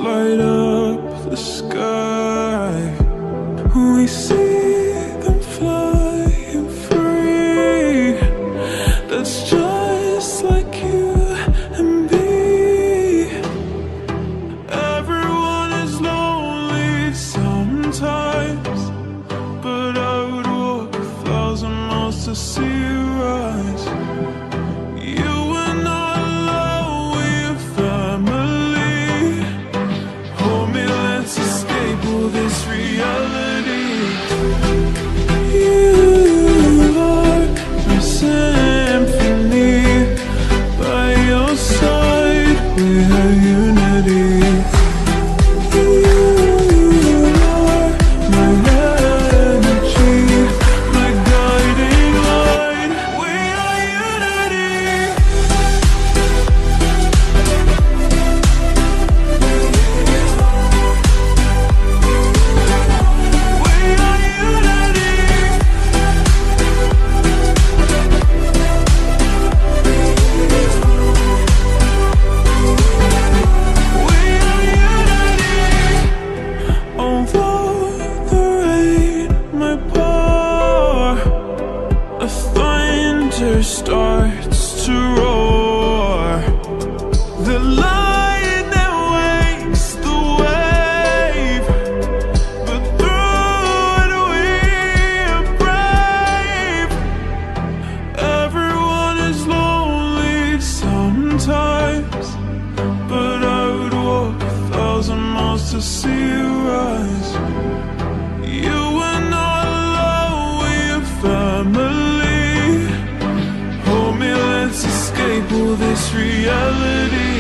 light up the sky. We see them flying free. That's just like you and me. Everyone is lonely sometimes, but I would walk 1,000 miles to see you rise. You are not alone, we're family. Hold me, let's escape all this reality. You are my symphony. By your side, we have unity. You are my energy, my guiding light. We are unity. We are unity. We are unity. Although the rain might pour, the thunder starts to roar. The light that wakes the wave, but through it we are brave. Everyone is lonely sometimes, but I would walk 1,000 miles to see you rise. You are not alone, we're family. Hold me, let's escape all this reality.